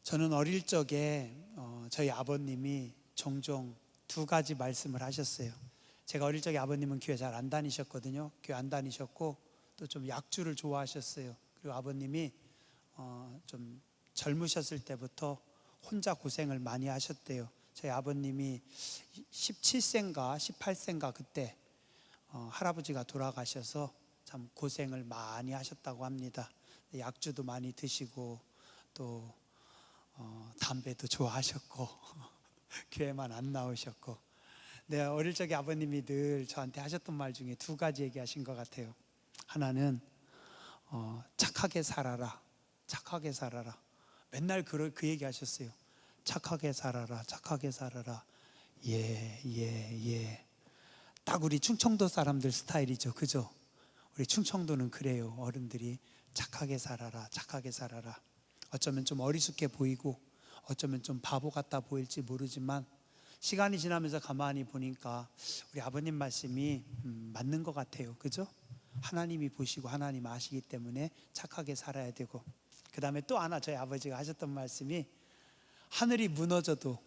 저는 어릴 적에 저희 아버님이 종종 두 가지 말씀을 하셨어요. 제가 어릴 적에 아버님은 교회 잘 안 다니셨거든요. 교회 안 다니셨고 또 좀 약주를 좋아하셨어요. 그리고 아버님이 좀 젊으셨을 때부터 혼자 고생을 많이 하셨대요. 저희 아버님이 17세인가 18세인가 그때 할아버지가 돌아가셔서 참 고생을 많이 하셨다고 합니다. 약주도 많이 드시고 또 담배도 좋아하셨고 교회만 안 나오셨고. 네, 어릴 적에 아버님이 늘 저한테 하셨던 말 중에 두 가지 얘기하신 것 같아요. 하나는 착하게 살아라, 착하게 살아라. 맨날 그 얘기 하셨어요. 착하게 살아라, 착하게 살아라. 예, 예, 예. 딱 우리 충청도 사람들 스타일이죠, 그죠? 우리 충청도는 그래요. 어른들이 착하게 살아라, 착하게 살아라. 어쩌면 좀 어리숙해 보이고 어쩌면 좀 바보 같다 보일지 모르지만 시간이 지나면서 가만히 보니까 우리 아버님 말씀이 맞는 것 같아요, 그죠? 하나님이 보시고 하나님 아시기 때문에 착하게 살아야 되고, 그 다음에 또 하나 저희 아버지가 하셨던 말씀이 하늘이 무너져도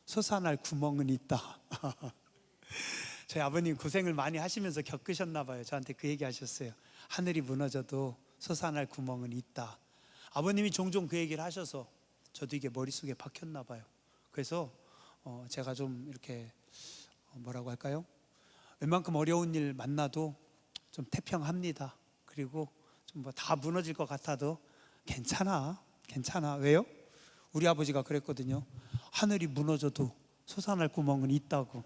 솟아날 구멍은 있다. 저희 아버님 고생을 많이 하시면서 겪으셨나 봐요. 저한테 그 얘기 하셨어요. 하늘이 무너져도 솟아날 구멍은 있다. 아버님이 종종 그 얘기를 하셔서 저도 이게 머릿속에 박혔나 봐요. 그래서 제가 좀 이렇게 뭐라고 할까요? 웬만큼 어려운 일 만나도 좀 태평합니다. 그리고 좀 뭐 다 무너질 것 같아도 괜찮아, 괜찮아. 왜요? 우리 아버지가 그랬거든요. 하늘이 무너져도 솟아날 구멍은 있다고.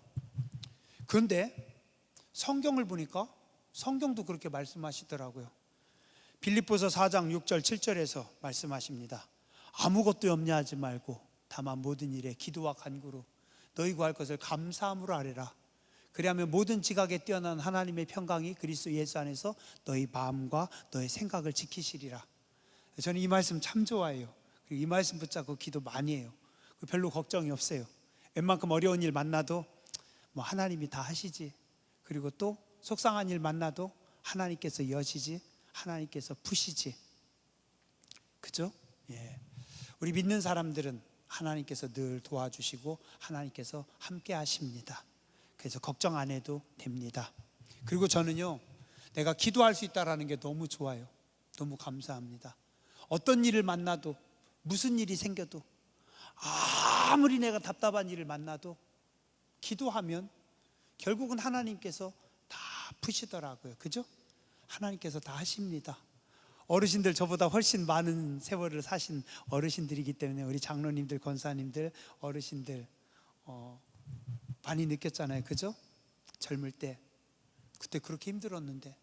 그런데 성경을 보니까 성경도 그렇게 말씀하시더라고요. 빌립보서 4장 6절 7절에서 말씀하십니다. 아무것도 염려하지 말고 다만 모든 일에 기도와 간구로 너희 구할 것을 감사함으로 아뢰라. 그리하면 모든 지각에 뛰어난 하나님의 평강이 그리스도 예수 안에서 너희 마음과 너희 생각을 지키시리라. 저는 이 말씀 참 좋아해요. 이 말씀 붙잡고 기도 많이 해요. 별로 걱정이 없어요. 웬만큼 어려운 일 만나도 뭐 하나님이 다 하시지. 그리고 또 속상한 일 만나도 하나님께서 여시지, 하나님께서 푸시지. 그죠? 예. 우리 믿는 사람들은 하나님께서 늘 도와주시고 하나님께서 함께 하십니다. 그래서 걱정 안 해도 됩니다. 그리고 저는요, 내가 기도할 수 있다는 게 너무 좋아요. 너무 감사합니다. 어떤 일을 만나도, 무슨 일이 생겨도, 아무리 내가 답답한 일을 만나도 기도하면 결국은 하나님께서 다 푸시더라고요. 그죠? 하나님께서 다 하십니다. 어르신들, 저보다 훨씬 많은 세월을 사신 어르신들이기 때문에 우리 장로님들, 권사님들, 어르신들 많이 느꼈잖아요. 그죠? 젊을 때 그때 그렇게 힘들었는데,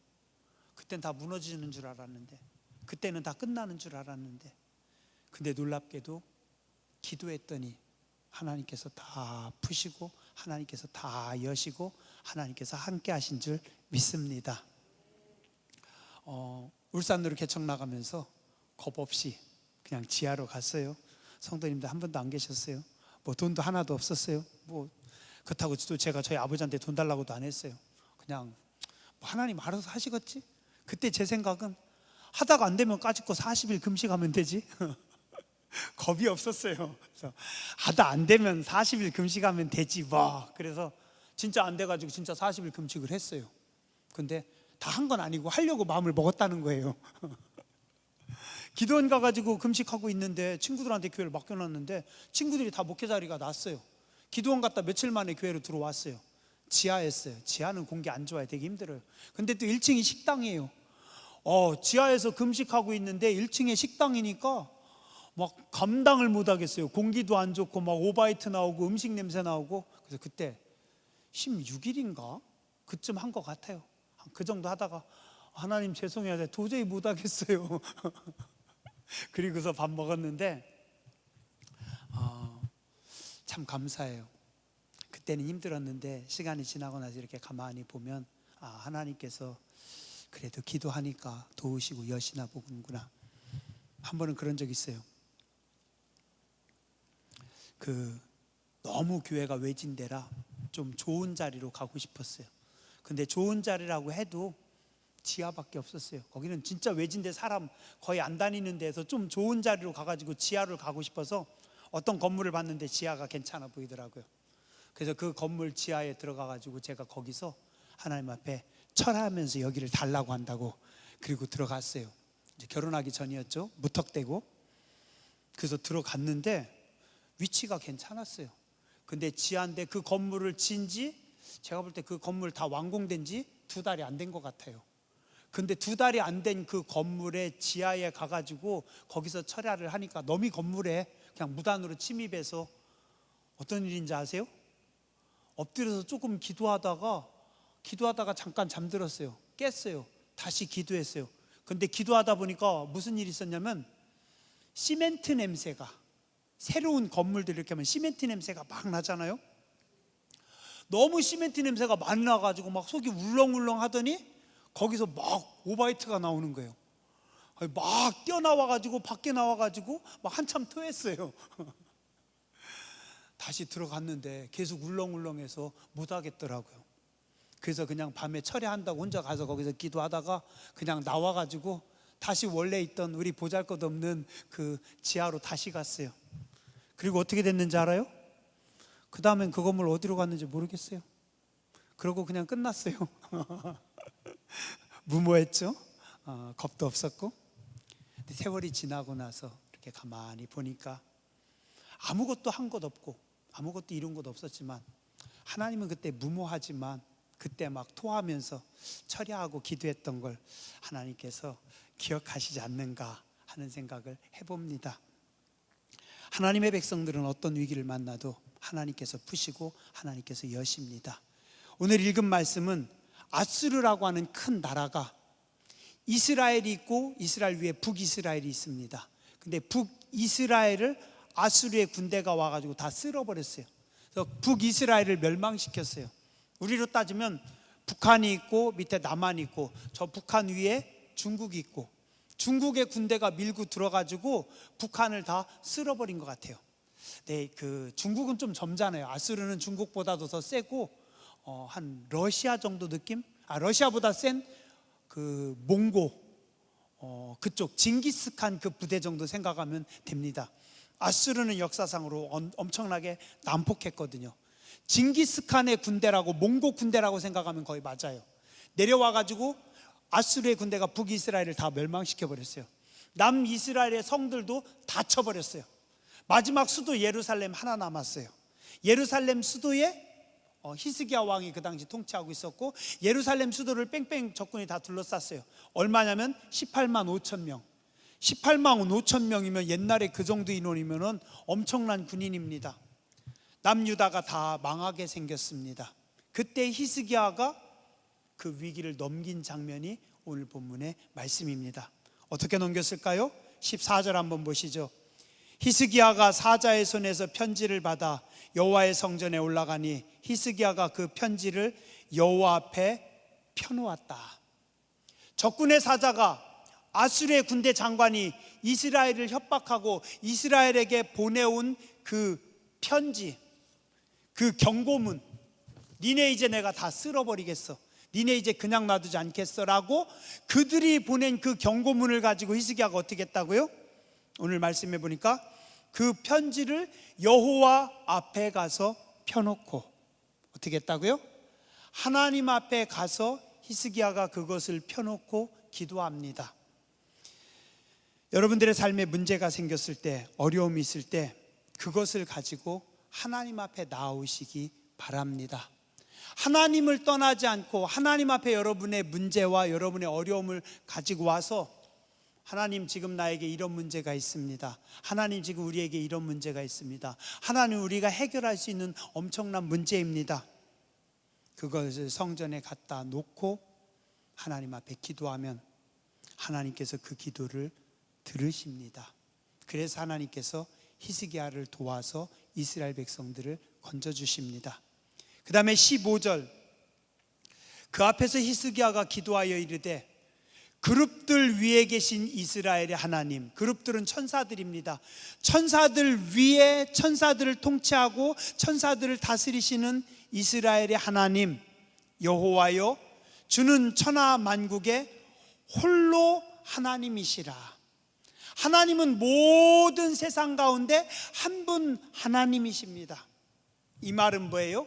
그땐 다 무너지는 줄 알았는데, 그때는 다 끝나는 줄 알았는데, 근데 놀랍게도 기도했더니 하나님께서 다 푸시고 하나님께서 다 여시고 하나님께서 함께 하신 줄 믿습니다. 울산으로 개척 나가면서 겁 없이 그냥 지하로 갔어요. 성도님들 한 번도 안 계셨어요. 뭐 돈도 하나도 없었어요. 뭐 그렇다고 또 제가 저희 아버지한테 돈 달라고도 안 했어요. 그냥 뭐 하나님 알아서 하시겠지. 그때 제 생각은 하다가 안 되면 까짓거 40일 금식하면 되지. 겁이 없었어요. 그래서 하다 안 되면 40일 금식하면 되지 뭐. 그래서 진짜 안 돼가지고 진짜 40일 금식을 했어요. 근데 다 한 건 아니고 하려고 마음을 먹었다는 거예요. 기도원 가가지고 금식하고 있는데 친구들한테 교회를 맡겨놨는데 친구들이 다 목회 자리가 났어요. 기도원 갔다 며칠 만에 교회로 들어왔어요. 지하였어요. 지하는 공기 안 좋아요. 되게 힘들어요. 근데 또 1층이 식당이에요. 지하에서 금식하고 있는데 1층에 식당이니까 막 감당을 못 하겠어요. 공기도 안 좋고 막 오바이트 나오고 음식 냄새 나오고. 그래서 그때 16일인가 그쯤 한 것 같아요. 그 정도 하다가 하나님 죄송해요, 도저히 못 하겠어요. 그리고서 밥 먹었는데 참 감사해요. 그때는 힘들었는데 시간이 지나고 나서 이렇게 가만히 보면 하나님께서 그래도 기도하니까 도우시고 여시나 보군구나. 한 번은 그런 적 있어요. 너무 교회가 외진데라 좀 좋은 자리로 가고 싶었어요. 근데 좋은 자리라고 해도 지하밖에 없었어요. 거기는 진짜 외진데 사람 거의 안 다니는 데서 좀 좋은 자리로 가가지고 지하를 가고 싶어서 어떤 건물을 봤는데 지하가 괜찮아 보이더라고요. 그래서 그 건물 지하에 들어가가지고 제가 거기서 하나님 앞에 철하면서 여기를 달라고 한다고, 그리고 들어갔어요. 이제 결혼하기 전이었죠. 무턱대고. 그래서 들어갔는데 위치가 괜찮았어요. 근데 지하인데 그 건물을 지은지, 제가 볼 때 그 건물 다 완공된 지 2달이 안 된 것 같아요. 근데 2달이 안 된 그 건물의 지하에 가가지고 거기서 철야를 하니까 너무 건물에 그냥 무단으로 침입해서 어떤 일인지 아세요? 엎드려서 조금 기도하다가 잠깐 잠들었어요. 깼어요. 다시 기도했어요. 근데 기도하다 보니까 무슨 일이 있었냐면, 시멘트 냄새가, 새로운 건물들 이렇게 하면 시멘트 냄새가 막 나잖아요. 너무 시멘트 냄새가 많이 나가지고 막 속이 울렁울렁 하더니 거기서 막 오바이트가 나오는 거예요. 막 뛰어나와가지고 밖에 나와가지고 막 한참 토했어요. 다시 들어갔는데 계속 울렁울렁해서 못 하겠더라고요. 그래서 그냥 밤에 철야한다고 혼자 가서 거기서 기도하다가 그냥 나와가지고 다시 원래 있던 우리 보잘것없는 그 지하로 다시 갔어요. 그리고 어떻게 됐는지 알아요? 그 다음엔 그 건물 어디로 갔는지 모르겠어요. 그러고 그냥 끝났어요. 무모했죠? 겁도 없었고. 근데 세월이 지나고 나서 이렇게 가만히 보니까 아무것도 한 것 없고 아무것도 이룬 것 없었지만, 하나님은 그때 무모하지만 그때 막 토하면서 철야하고 기도했던 걸 하나님께서 기억하시지 않는가 하는 생각을 해봅니다. 하나님의 백성들은 어떤 위기를 만나도 하나님께서 푸시고 하나님께서 여십니다. 오늘 읽은 말씀은 아수르라고 하는 큰 나라가, 이스라엘이 있고 이스라엘 위에 북이스라엘이 있습니다. 근데 북이스라엘을 아수르의 군대가 와가지고 다 쓸어버렸어요. 그래서 북이스라엘을 멸망시켰어요. 우리로 따지면 북한이 있고 밑에 남한이 있고 저 북한 위에 중국이 있고, 중국의 군대가 밀고 들어가지고 북한을 다 쓸어버린 것 같아요. 네, 그 중국은 좀 점잖아요. 아수르는 중국보다도 더 세고 한 러시아 정도 느낌? 러시아보다 센 그 몽고, 그쪽 징기스칸 그 부대 정도 생각하면 됩니다. 아수르는 역사상으로 엄청나게 난폭했거든요. 징기스칸의 군대라고, 몽고 군대라고 생각하면 거의 맞아요. 내려와가지고 아수르의 군대가 북이스라엘을 다 멸망시켜버렸어요. 남이스라엘의 성들도 다 쳐버렸어요. 마지막 수도 예루살렘 하나 남았어요. 예루살렘 수도에 히스기야 왕이 그 당시 통치하고 있었고, 예루살렘 수도를 뺑뺑 적군이 다 둘러쌌어요. 얼마냐면 18만 5천 명. 18만 5천 명이면 옛날에 그 정도 인원이면 엄청난 군인입니다. 남유다가 다 망하게 생겼습니다. 그때 히스기야가 그 위기를 넘긴 장면이 오늘 본문의 말씀입니다. 어떻게 넘겼을까요? 14절 한번 보시죠. 히스기야가 사자의 손에서 편지를 받아 여호와의 성전에 올라가니 히스기야가 그 편지를 여호와 앞에 펴놓았다. 적군의 사자가, 아수르의 군대 장관이 이스라엘을 협박하고 이스라엘에게 보내온 그 편지, 그 경고문, 니네 이제 내가 다 쓸어버리겠어, 니네 이제 그냥 놔두지 않겠어 라고 그들이 보낸 그 경고문을 가지고 히스기야가 어떻게 했다고요? 오늘 말씀해 보니까 그 편지를 여호와 앞에 가서 펴놓고 어떻게 했다고요? 하나님 앞에 가서 히스기야가 그것을 펴놓고 기도합니다. 여러분들의 삶에 문제가 생겼을 때, 어려움이 있을 때 그것을 가지고 하나님 앞에 나오시기 바랍니다. 하나님을 떠나지 않고 하나님 앞에 여러분의 문제와 여러분의 어려움을 가지고 와서, 하나님 지금 나에게 이런 문제가 있습니다. 하나님 지금 우리에게 이런 문제가 있습니다. 하나님 우리가 해결할 수 있는 엄청난 문제입니다. 그것을 성전에 갖다 놓고 하나님 앞에 기도하면 하나님께서 그 기도를 들으십니다. 그래서 하나님께서 히스기야를 도와서 이스라엘 백성들을 건져주십니다. 그 다음에 15절, 그 앞에서 히스기야가 기도하여 이르되 그룹들 위에 계신 이스라엘의 하나님, 그룹들은 천사들입니다. 천사들 위에 천사들을 통치하고 천사들을 다스리시는 이스라엘의 하나님 여호와여, 주는 천하 만국의 홀로 하나님이시라. 하나님은 모든 세상 가운데 한 분 하나님이십니다. 이 말은 뭐예요?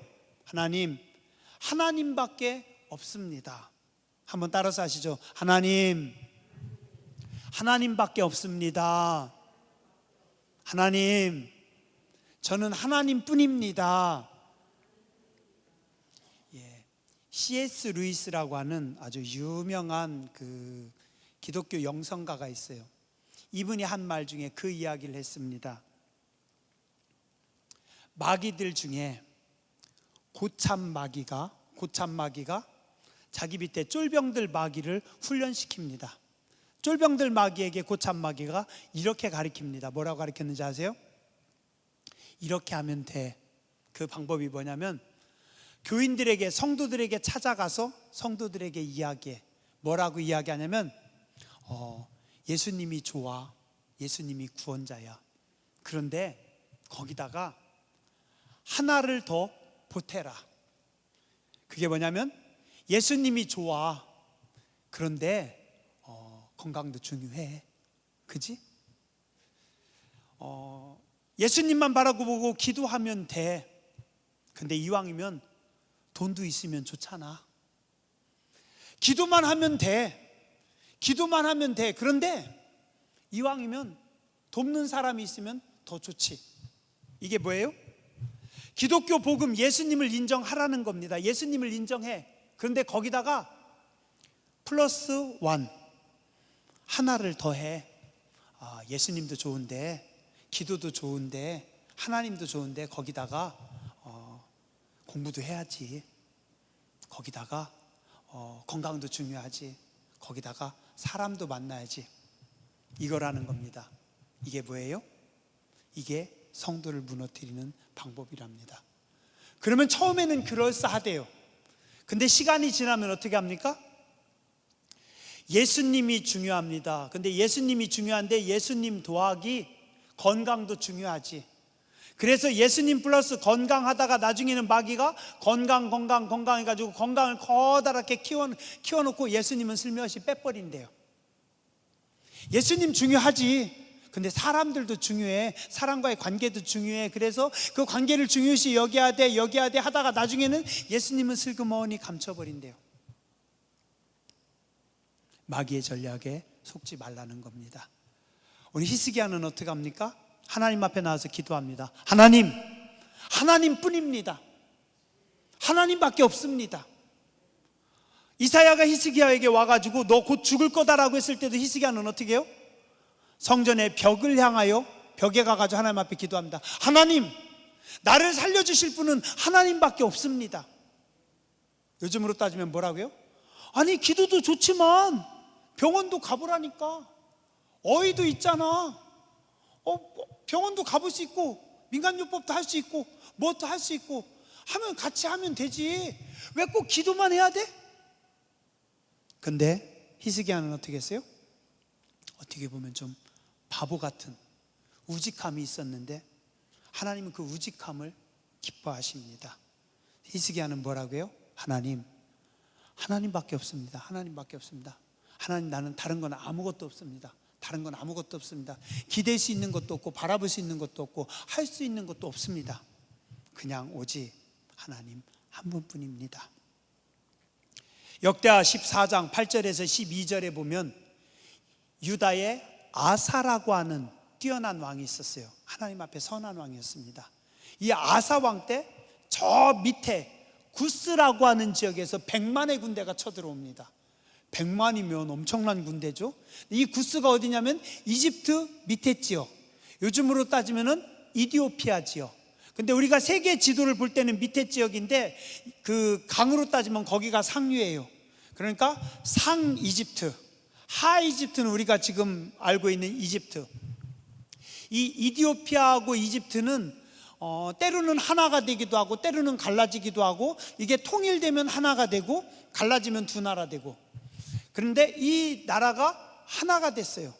하나님밖에 없습니다. 한번 따라서 하시죠. 하나님밖에 없습니다. 저는 하나님뿐입니다. C.S. 루이스라고 하는 아주 유명한 그 기독교 영성가가 있어요. 이분이 한 말 중에 그 이야기를 했습니다. 마귀들 중에 고참 마귀가 자기 밑에 쫄병들 마귀를 훈련시킵니다. 쫄병들 마귀에게 고참 마귀가 이렇게 가르칩니다. 뭐라고 가르쳤는지 아세요? 이렇게 하면 돼. 그 방법이 뭐냐면 교인들에게, 성도들에게 찾아가서 성도들에게 이야기해. 뭐라고 이야기하냐면 예수님이 좋아, 예수님이 구원자야. 그런데 거기다가 하나를 더 보태라. 그게 뭐냐면 예수님이 좋아, 그런데 건강도 중요해. 그지? 예수님만 바라보고 기도하면 돼. 근데 이왕이면 돈도 있으면 좋잖아. 기도만 하면 돼. 그런데 이왕이면 돕는 사람이 있으면 더 좋지. 이게 뭐예요? 기독교 복음, 예수님을 인정하라는 겁니다. 예수님을 인정해. 그런데 거기다가 플러스 원, 하나를 더해. 예수님도 좋은데, 기도도 좋은데, 하나님도 좋은데 거기다가 공부도 해야지. 거기다가 건강도 중요하지. 거기다가 사람도 만나야지. 이거라는 겁니다. 이게 뭐예요? 이게 성도를 무너뜨리는 방법이랍니다. 그러면 처음에는 그럴싸하대요. 근데 시간이 지나면 어떻게 합니까? 예수님이 중요합니다. 근데 예수님이 중요한데 예수님 더하기 건강도 중요하지. 그래서 예수님 플러스 건강하다가 나중에는 마귀가 건강 해가지고 건강을 커다랗게 키워놓고 예수님은 슬며시 빼버린대요. 예수님 중요하지. 근데 사람들도 중요해. 사람과의 관계도 중요해. 그래서 그 관계를 중요시 여겨야 돼 하다가 나중에는 예수님은 슬그머니 감춰버린대요. 마귀의 전략에 속지 말라는 겁니다. 우리 히스기야는 어떻게 합니까? 하나님 앞에 나와서 기도합니다. 하나님뿐입니다. 하나님밖에 없습니다. 이사야가 히스기야에게 와가지고 너 곧 죽을 거다라고 했을 때도 히스기야는 어떻게 해요? 성전의 벽을 향하여 벽에 가가지고 하나님 앞에 기도합니다. 하나님, 나를 살려주실 분은 하나님밖에 없습니다. 요즘으로 따지면 뭐라고요? 아니, 기도도 좋지만 병원도 가보라니까. 어이도 있잖아. 병원도 가볼 수 있고 민간요법도 할 수 있고 뭐도 할 수 있고 하면 같이 하면 되지. 왜 꼭 기도만 해야 돼? 근데 히스기야는 어떻게 했어요? 어떻게 보면 좀 바보 같은 우직함이 있었는데 하나님은 그 우직함을 기뻐하십니다. 히스기야는 뭐라고 해요? 하나님밖에 없습니다. 하나님밖에 없습니다. 하나님, 나는 다른 건 아무것도 없습니다. 기댈 수 있는 것도 없고 바라볼 수 있는 것도 없고 할 수 있는 것도 없습니다. 그냥 오직 하나님 한 분뿐입니다. 역대하 14장 8절에서 12절에 보면 유다의 아사라고 하는 뛰어난 왕이 있었어요. 하나님 앞에 선한 왕이었습니다. 이 아사 왕 때 저 밑에 구스라고 하는 지역에서 100만의 군대가 쳐들어옵니다. 100만이면 엄청난 군대죠. 이 구스가 어디냐면 이집트 밑에 지역, 요즘으로 따지면은 이디오피아 지역. 근데 우리가 세계 지도를 볼 때는 밑에 지역인데 그 강으로 따지면 거기가 상류예요. 그러니까 상 이집트, 하 이집트는 우리가 지금 알고 있는 이집트. 이 이디오피아하고 이집트는 때로는 하나가 되기도 하고 때로는 갈라지기도 하고, 이게 통일되면 하나가 되고 갈라지면 두 나라 되고. 그런데 이 나라가 하나가 됐어요.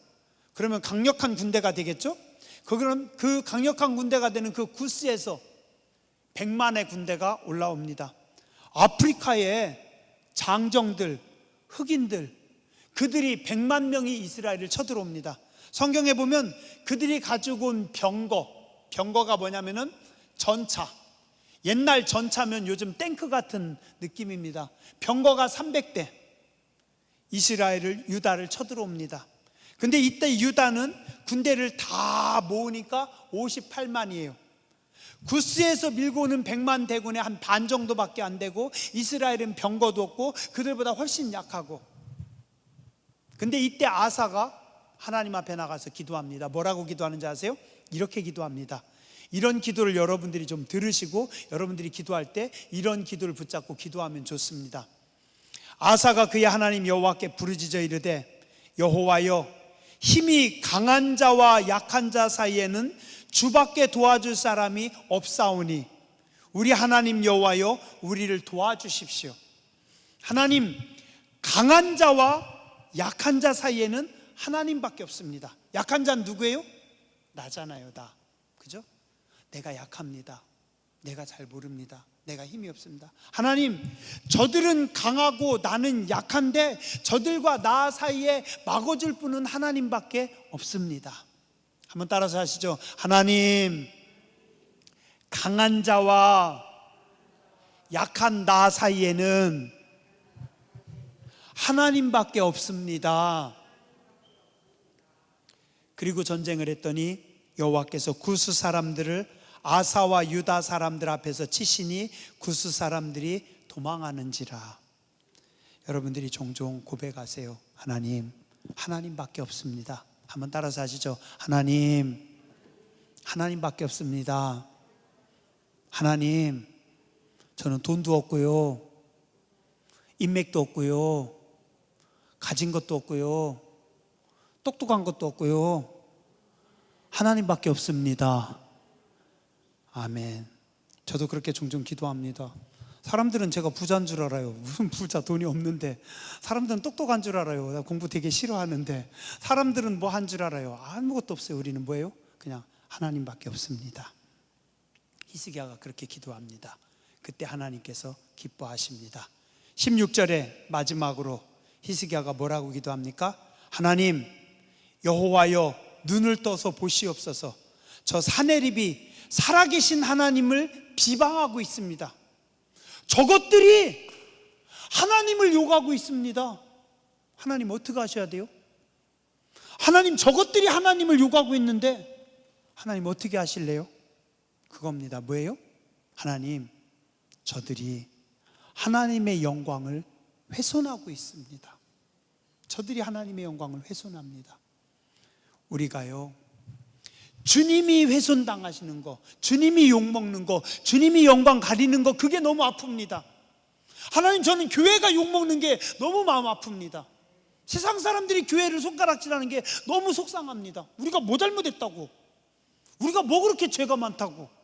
그러면 강력한 군대가 되겠죠? 그럼 그 강력한 군대가 되는 그 구스에서 100만의 군대가 올라옵니다. 아프리카의 장정들, 흑인들, 그들이 100만 명이 이스라엘을 쳐들어옵니다. 성경에 보면 그들이 가지고 온 병거가 뭐냐면은 전차, 옛날 전차면 요즘 탱크 같은 느낌입니다. 병거가 300대 유다를 쳐들어옵니다. 근데 이때 유다는 군대를 다 모으니까 58만이에요. 구스에서 밀고 오는 100만 대군의 한 반 정도밖에 안 되고, 이스라엘은 병거도 없고 그들보다 훨씬 약하고. 근데 이때 아사가 하나님 앞에 나가서 기도합니다. 뭐라고 기도하는지 아세요? 이렇게 기도합니다. 이런 기도를 여러분들이 좀 들으시고 여러분들이 기도할 때 이런 기도를 붙잡고 기도하면 좋습니다. 아사가 그의 하나님 여호와께 부르짖어 이르되, 여호와여, 힘이 강한 자와 약한 자 사이에는 주밖에 도와줄 사람이 없사오니 우리 하나님 여호와여, 우리를 도와주십시오. 하나님, 강한 자와 약한 자 사이에는 하나님밖에 없습니다. 약한 자는 누구예요? 나잖아요. 나. 그죠? 내가 약합니다. 내가 잘 모릅니다. 내가 힘이 없습니다. 하나님, 저들은 강하고 나는 약한데 저들과 나 사이에 막아줄 분은 하나님밖에 없습니다. 한번 따라서 하시죠. 하나님, 강한 자와 약한 나 사이에는 하나님밖에 없습니다. 그리고 전쟁을 했더니 여호와께서 구스 사람들을 아사와 유다 사람들 앞에서 치시니 구스 사람들이 도망하는지라. 여러분들이 종종 고백하세요. 하나님, 하나님밖에 없습니다. 한번 따라서 하시죠. 하나님, 하나님밖에 없습니다. 하나님, 저는 돈도 없고요, 인맥도 없고요, 가진 것도 없고요, 똑똑한 것도 없고요, 하나님밖에 없습니다. 아멘. 저도 그렇게 종종 기도합니다. 사람들은 제가 부자인 줄 알아요. 무슨 부자, 돈이 없는데. 사람들은 똑똑한 줄 알아요. 나 공부 되게 싫어하는데. 사람들은 뭐 한 줄 알아요. 아무것도 없어요. 우리는 뭐예요? 그냥 하나님밖에 없습니다. 히스기야가 그렇게 기도합니다. 그때 하나님께서 기뻐하십니다. 16절에 마지막으로 히스기야가 뭐라고 기도합니까? 하나님, 여호와여, 눈을 떠서 보시옵소서. 저 사내립이 살아계신 하나님을 비방하고 있습니다. 저것들이 하나님을 욕하고 있습니다. 하나님 어떻게 하셔야 돼요? 하나님, 저것들이 하나님을 욕하고 있는데 하나님 어떻게 하실래요? 그겁니다. 뭐예요? 하나님, 저들이 하나님의 영광을 훼손하고 있습니다. 저들이 하나님의 영광을 훼손합니다. 우리가요, 주님이 훼손당하시는 거, 주님이 욕먹는 거, 주님이 영광 가리는 거, 그게 너무 아픕니다. 하나님, 저는 교회가 욕먹는 게 너무 마음 아픕니다. 세상 사람들이 교회를 손가락질하는 게 너무 속상합니다. 우리가 뭐 잘못했다고, 우리가 뭐 그렇게 죄가 많다고.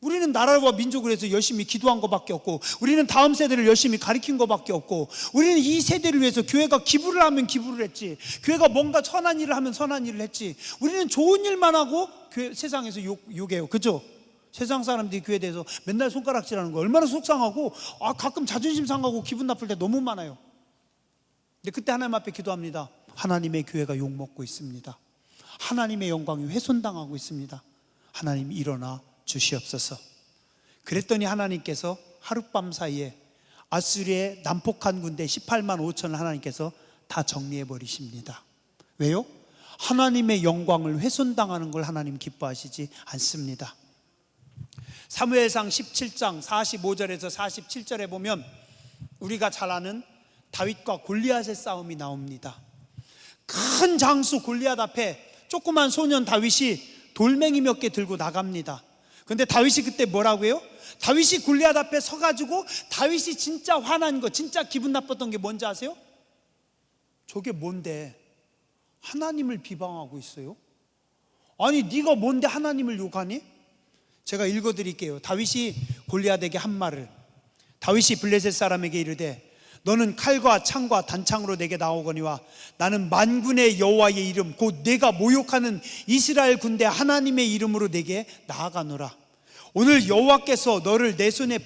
우리는 나라와 민족을 위해서 열심히 기도한 것밖에 없고, 우리는 다음 세대를 열심히 가르친 것밖에 없고, 우리는 이 세대를 위해서 교회가 기부를 하면 기부를 했지, 교회가 뭔가 선한 일을 하면 선한 일을 했지. 우리는 좋은 일만 하고 교회, 세상에서 욕해요. 그죠? 세상 사람들이 교회에 대해서 맨날 손가락질하는 거 얼마나 속상하고, 가끔 자존심 상하고 기분 나쁠 때 너무 많아요. 근데 그때 하나님 앞에 기도합니다. 하나님의 교회가 욕먹고 있습니다. 하나님의 영광이 훼손당하고 있습니다. 하나님, 일어나 주시옵소서. 그랬더니 하나님께서 하룻밤 사이에 아수리의 난폭한 군대 18만 5천을 하나님께서 다 정리해 버리십니다. 왜요? 하나님의 영광을 훼손당하는 걸 하나님 기뻐하시지 않습니다. 사무엘상 17장 45절에서 47절에 보면 우리가 잘 아는 다윗과 골리앗의 싸움이 나옵니다. 큰 장수 골리앗 앞에 조그만 소년 다윗이 돌멩이 몇 개 들고 나갑니다. 근데 다윗이 그때 뭐라고 해요? 다윗이 골리앗 앞에 서가지고 다윗이 진짜 화난 거, 진짜 기분 나빴던 게 뭔지 아세요? 저게 뭔데 하나님을 비방하고 있어요? 아니, 네가 뭔데 하나님을 욕하니? 제가 읽어드릴게요. 다윗이 골리앗에게 한 말을, 다윗이 블레셋 사람에게 이르되, 너는 칼과 창과 단창으로 내게 나오거니와 나는 만군의 여호와의 이름 곧 내가 모욕하는 이스라엘 군대 하나님의 이름으로 내게 나아가노라. 오늘 여호와께서 너를 내 손에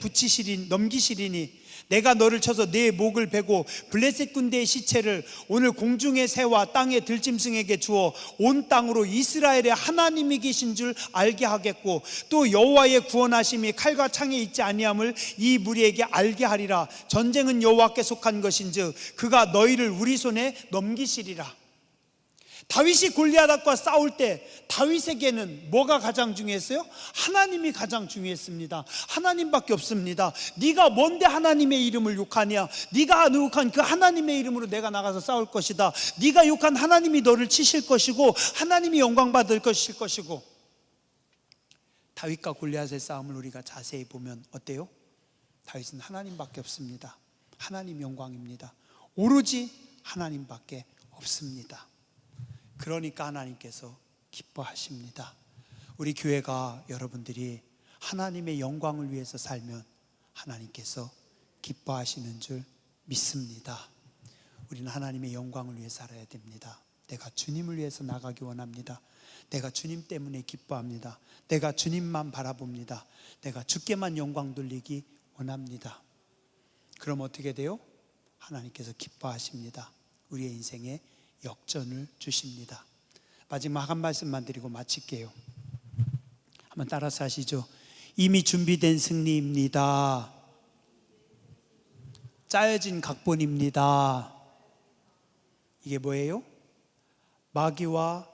넘기시리니 내가 너를 쳐서 네 목을 베고 블레셋 군대의 시체를 오늘 공중의 새와 땅의 들짐승에게 주어 온 땅으로 이스라엘의 하나님이 계신 줄 알게 하겠고 또 여호와의 구원하심이 칼과 창에 있지 아니함을 이 무리에게 알게 하리라. 전쟁은 여호와께 속한 것인즉 그가 너희를 우리 손에 넘기시리라. 다윗이 골리앗과 싸울 때 다윗에게는 뭐가 가장 중요했어요? 하나님이 가장 중요했습니다. 하나님밖에 없습니다. 네가 뭔데 하나님의 이름을 욕하냐? 네가 욕한 그 하나님의 이름으로 내가 나가서 싸울 것이다. 네가 욕한 하나님이 너를 치실 것이고 하나님이 영광 받을 것이고. 다윗과 골리앗의 싸움을 우리가 자세히 보면 어때요? 다윗은 하나님밖에 없습니다. 하나님 영광입니다. 오로지 하나님밖에 없습니다. 그러니까 하나님께서 기뻐하십니다. 우리 교회가 여러분들이 하나님의 영광을 위해서 살면 하나님께서 기뻐하시는 줄 믿습니다. 우리는 하나님의 영광을 위해 살아야 됩니다. 내가 주님을 위해서 나가기 원합니다. 내가 주님 때문에 기뻐합니다. 내가 주님만 바라봅니다. 내가 주께만 영광 돌리기 원합니다. 그럼 어떻게 돼요? 하나님께서 기뻐하십니다. 우리의 인생에 역전을 주십니다. 마지막 한 말씀만 드리고 마칠게요. 한번 따라서 하시죠. 이미 준비된 승리입니다. 짜여진 각본입니다. 이게 뭐예요? 마귀와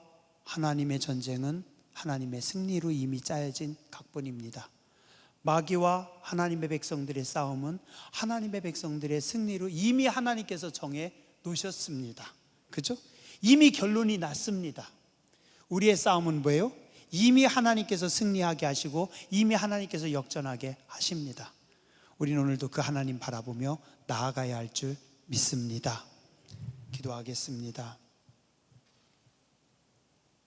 하나님의 전쟁은 하나님의 승리로 이미 짜여진 각본입니다. 마귀와 하나님의 백성들의 싸움은 하나님의 백성들의 승리로 이미 하나님께서 정해 놓으셨습니다. 그죠? 이미 결론이 났습니다. 우리의 싸움은 뭐예요? 이미 하나님께서 승리하게 하시고 이미 하나님께서 역전하게 하십니다. 우리는 오늘도 그 하나님 바라보며 나아가야 할 줄 믿습니다. 기도하겠습니다.